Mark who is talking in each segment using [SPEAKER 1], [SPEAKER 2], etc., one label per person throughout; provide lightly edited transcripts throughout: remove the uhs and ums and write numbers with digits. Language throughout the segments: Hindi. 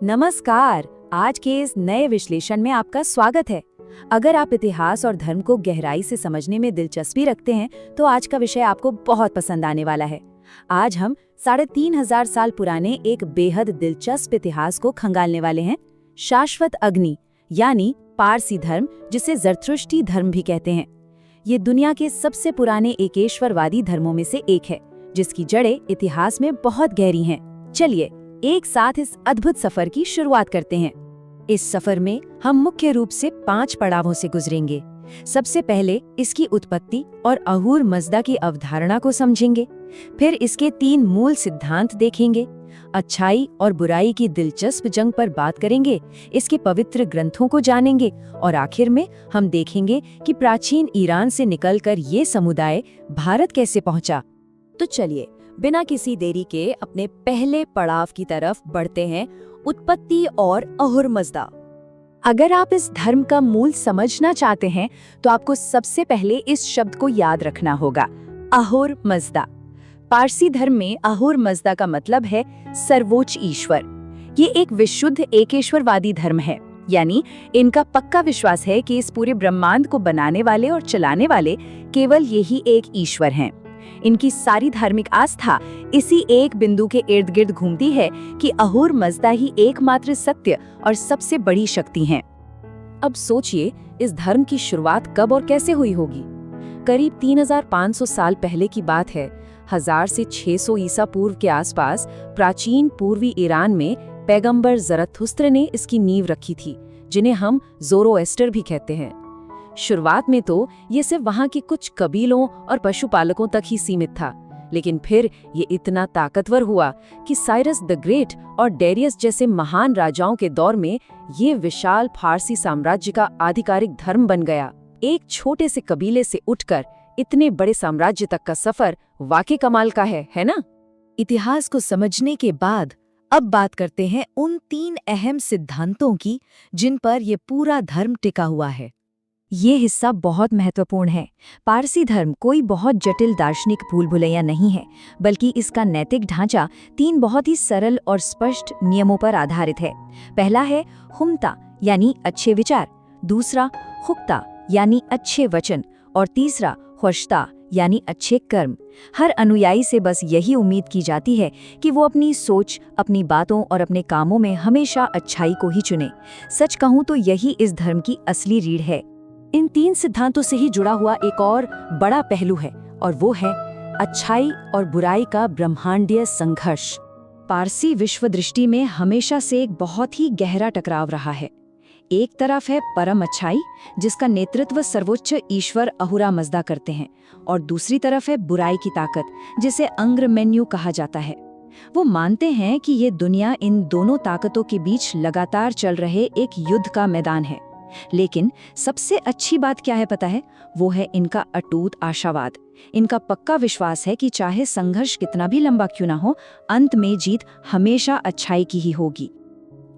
[SPEAKER 1] नमस्कार। आज के इस नए विश्लेषण में आपका स्वागत है। अगर आप इतिहास और धर्म को गहराई से समझने में दिलचस्पी रखते हैं तो आज का विषय आपको बहुत पसंद आने वाला है। आज हम 3500 साल पुराने एक बेहद दिलचस्प इतिहास को खंगालने वाले हैं, शाश्वत अग्नि यानी पारसी धर्म, जिसे ज़रथुष्ट्री धर्म भी कहते हैं। ये दुनिया के सबसे पुराने एकेश्वरवादी धर्मों में से एक है, जिसकी जड़ें इतिहास में बहुत गहरी हैं। चलिए एक साथ इस अद्भुत सफर की शुरुआत करते हैं। इस सफर में हम मुख्य रूप से 5 पड़ावों से गुजरेंगे। सबसे पहले इसकी उत्पत्ति और अहूर मज़दा की अवधारणा को समझेंगे। फिर इसके 3 मूल सिद्धांत देखेंगे। अच्छाई और बुराई की दिलचस्प जंग पर बात करेंगे, इसके पवित्र ग्रंथों को जानेंगे और आखिर में हम देखेंगे कि प्राचीन ईरान से निकलकर ये समुदाय भारत कैसे पहुंचा। तो चलिए बिना किसी देरी के अपने पहले पड़ाव की तरफ बढ़ते हैं, उत्पत्ति और अहूर मज़दा। अगर आप इस धर्म का मूल समझना चाहते हैं तो आपको सबसे पहले इस शब्द को याद रखना होगा, अहूर मज़दा। पारसी धर्म में अहूर मज़दा का मतलब है सर्वोच्च ईश्वर। ये एक विशुद्ध एकेश्वरवादी धर्म है, यानी इनका पक्का विश्वास है कि इस पूरे ब्रह्मांड को बनाने वाले और चलाने वाले केवल यही एक ईश्वर हैं। इनकी सारी धार्मिक आस्था इसी एक बिंदु के इर्द गिर्द घूमती है कि अहूर मज़दा ही एकमात्र सत्य और सबसे बड़ी शक्ति हैं। अब सोचिए, इस धर्म की शुरुआत कब और कैसे हुई होगी। करीब 3500 साल पहले की बात है। 1000 से 600 ईसा पूर्व के आसपास प्राचीन पूर्वी ईरान में पैगंबर ज़रथुस्त्र ने इसकी नींव रखी थी, जिन्हें हम ज़ोरोएस्टर भी कहते हैं। शुरुआत में तो ये सिर्फ वहाँ के कुछ कबीलों और पशुपालकों तक ही सीमित था, लेकिन फिर ये इतना ताकतवर हुआ कि साइरस द ग्रेट और डेरियस जैसे महान राजाओं के दौर में ये विशाल फारसी साम्राज्य का आधिकारिक धर्म बन गया। एक छोटे से कबीले से उठकर इतने बड़े साम्राज्य तक का सफर वाकई कमाल का है ना? इतिहास को समझने के बाद अब बात करते हैं उन 3 अहम सिद्धांतों की जिन पर ये पूरा धर्म टिका हुआ है। ये हिस्सा बहुत महत्वपूर्ण है। पारसी धर्म कोई बहुत जटिल दार्शनिक भूल भुलैया नहीं है, बल्कि इसका नैतिक ढांचा 3 बहुत ही सरल और स्पष्ट नियमों पर आधारित है। पहला है हुम्ता यानी अच्छे विचार, दूसरा हुक्ता यानी अच्छे वचन और तीसरा ख्वश्ता यानी अच्छे कर्म। हर अनुयायी से बस यही उम्मीद की जाती है कि वो अपनी सोच, अपनी बातों और अपने कामों में हमेशा अच्छाई को ही चुने। सच कहूँ तो यही इस धर्म की असली रीढ़ है। इन 3 सिद्धांतों से ही जुड़ा हुआ एक और बड़ा पहलू है, और वो है अच्छाई और बुराई का ब्रह्मांडीय संघर्ष। पारसी विश्व दृष्टि में हमेशा से एक बहुत ही गहरा टकराव रहा है। एक तरफ है परम अच्छाई, जिसका नेतृत्व सर्वोच्च ईश्वर अहूरा मज़दा करते हैं, और दूसरी तरफ है बुराई की ताकत, जिसे अंग्रमेन्यू कहा जाता है। वो मानते हैं कि ये दुनिया इन दोनों ताकतों के बीच लगातार चल रहे एक युद्ध का मैदान है। लेकिन सबसे अच्छी बात क्या है पता है? वो है इनका अटूट आशावाद। इनका पक्का विश्वास है कि चाहे संघर्ष कितना भी लंबा क्यों ना हो, अंत में जीत हमेशा अच्छाई की ही होगी।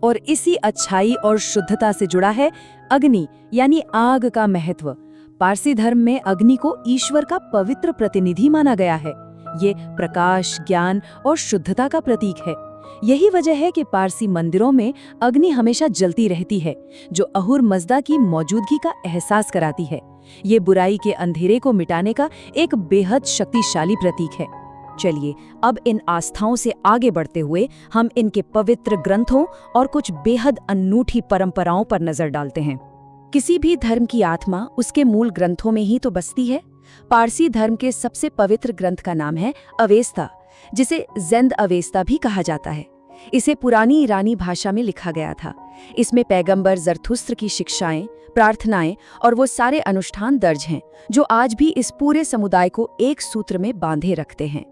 [SPEAKER 1] और इसी अच्छाई और शुद्धता से जुड़ा है अग्नि यानी आग का महत्व। पारसी धर्म में अग्नि को ईश्वर का पवित्र प्रतिनिधि माना गया है। ये प्रकाश, ज्ञान और शुद्धता का प्रतीक है। यही वजह है कि पारसी मंदिरों में अग्नि हमेशा जलती रहती है, जो अहूर मज़दा की मौजूदगी का एहसास कराती है। ये बुराई के अंधेरे को मिटाने का एक बेहद शक्तिशाली प्रतीक है। चलिए अब इन आस्थाओं से आगे बढ़ते हुए हम इनके पवित्र ग्रंथों और कुछ बेहद अनूठी परंपराओं पर नजर डालते हैं। किसी भी धर्म की आत्मा उसके मूल ग्रंथों में ही तो बसती है। पारसी धर्म के सबसे पवित्र ग्रंथ का नाम है अवेस्ता, जिसे ज़ेंद अवेस्ता भी कहा जाता है। इसे पुरानी ईरानी भाषा में लिखा गया था। इसमें पैगंबर ज़रथुस्त्र की शिक्षाएं, प्रार्थनाएं और वो सारे अनुष्ठान दर्ज हैं जो आज भी इस पूरे समुदाय को एक सूत्र में बांधे रखते हैं।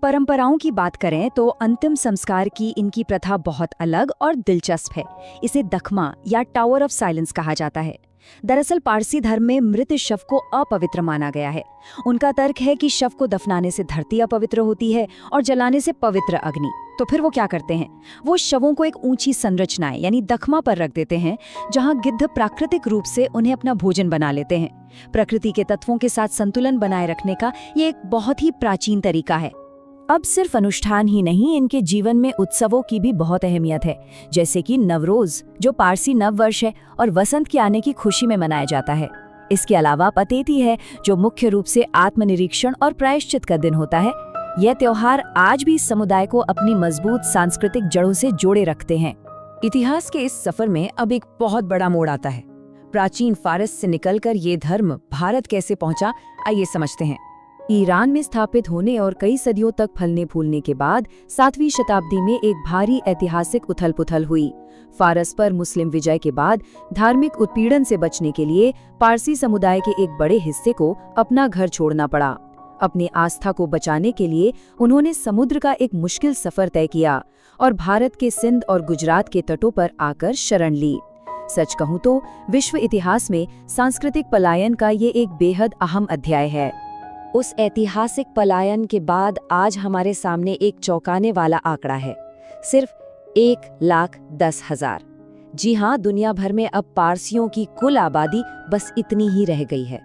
[SPEAKER 1] परंपराओं की बात करें तो अंतिम संस्कार की इनकी प्रथा बहुत अलग और दिलचस्प है। इसे दखमा या टावर ऑफ साइलेंस कहा जाता है। दरअसल पारसी धर्म में मृत शव को अपवित्र माना गया है। उनका तर्क है कि शव को दफनाने से धरती अपवित्र होती है और जलाने से पवित्र अग्नि। तो फिर वो क्या करते हैं? वो शवों को एक ऊंची संरचनाएं यानी दखमा पर रख देते हैं, जहां गिद्ध प्राकृतिक रूप से उन्हें अपना भोजन बना लेते हैं। प्रकृति के तत्वों के साथ संतुलन बनाए रखने का ये एक बहुत ही प्राचीन तरीका है। अब सिर्फ अनुष्ठान ही नहीं, इनके जीवन में उत्सवों की भी बहुत अहमियत है, जैसे कि नवरोज जो पारसी नव वर्ष है और वसंत के आने की खुशी में मनाया जाता है। इसके अलावा पतेती है जो मुख्य रूप से आत्मनिरीक्षण और प्रायश्चित का दिन होता है। यह त्योहार आज भी इस समुदाय को अपनी मजबूत सांस्कृतिक जड़ों से जोड़े रखते हैं। इतिहास के इस सफर में अब एक बहुत बड़ा मोड़ आता है। प्राचीन फारस से निकलकर ये धर्म भारत कैसे पहुंचा, आइए समझते हैं। ईरान में स्थापित होने और कई सदियों तक फलने फूलने के बाद 7वीं शताब्दी में एक भारी ऐतिहासिक उथल-पुथल हुई। फारस पर मुस्लिम विजय के बाद धार्मिक उत्पीड़न से बचने के लिए पारसी समुदाय के एक बड़े हिस्से को अपना घर छोड़ना पड़ा। अपनी आस्था को बचाने के लिए उन्होंने समुद्र का एक मुश्किल सफर तय किया और भारत के सिंध और गुजरात के तटों पर आकर शरण ली। सच कहूं तो विश्व इतिहास में सांस्कृतिक पलायन का ये एक बेहद अहम अध्याय है। उस ऐतिहासिक पलायन के बाद आज हमारे सामने एक चौंकाने वाला आंकड़ा है, सिर्फ 1,10,000। जी हाँ, दुनिया भर में अब पारसियों की कुल आबादी बस इतनी ही रह गई है।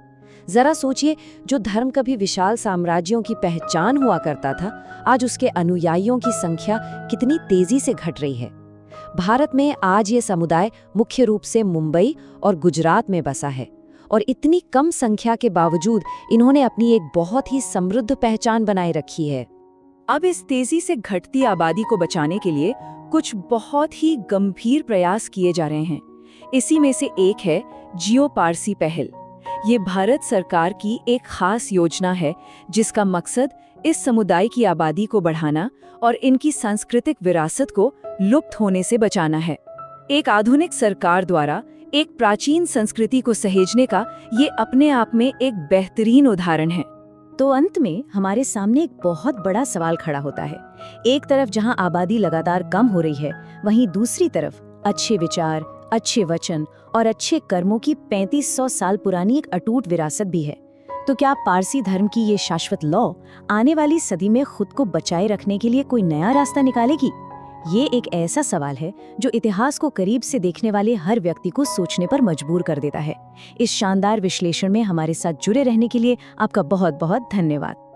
[SPEAKER 1] जरा सोचिए, जो धर्म कभी विशाल साम्राज्यों की पहचान हुआ करता था, आज उसके अनुयायियों की संख्या कितनी तेजी से घट रही है। भारत में आज ये समुदाय मुख्य रूप से मुंबई और गुजरात में बसा है और इतनी कम संख्या के बावजूद इन्होंने अपनी एक बहुत ही समृद्ध पहचान बनाए रखी है। अब इस तेजी से घटती आबादी को बचाने के लिए कुछ बहुत ही गंभीर प्रयास किए जा रहे हैं। इसी में से एक है जियो पारसी पहल। ये भारत सरकार की एक खास योजना है जिसका मकसद इस समुदाय की आबादी को बढ़ाना और इनकी सांस्कृतिक विरासत को लुप्त होने से बचाना है। एक आधुनिक सरकार द्वारा एक प्राचीन संस्कृति को सहेजने का ये अपने आप में एक बेहतरीन उदाहरण है। तो अंत में हमारे सामने एक बहुत बड़ा सवाल खड़ा होता है। एक तरफ जहां आबादी लगातार कम हो रही है, वहीं दूसरी तरफ अच्छे विचार, अच्छे वचन और अच्छे कर्मों की 3500 साल पुरानी एक अटूट विरासत भी है। तो क्या पारसी धर्म की ये शाश्वत लौ आने वाली सदी में खुद को बचाए रखने के लिए कोई नया रास्ता निकालेगी? ये एक ऐसा सवाल है जो इतिहास को करीब से देखने वाले हर व्यक्ति को सोचने पर मजबूर कर देता है। इस शानदार विश्लेषण में हमारे साथ जुड़े रहने के लिए आपका बहुत बहुत धन्यवाद।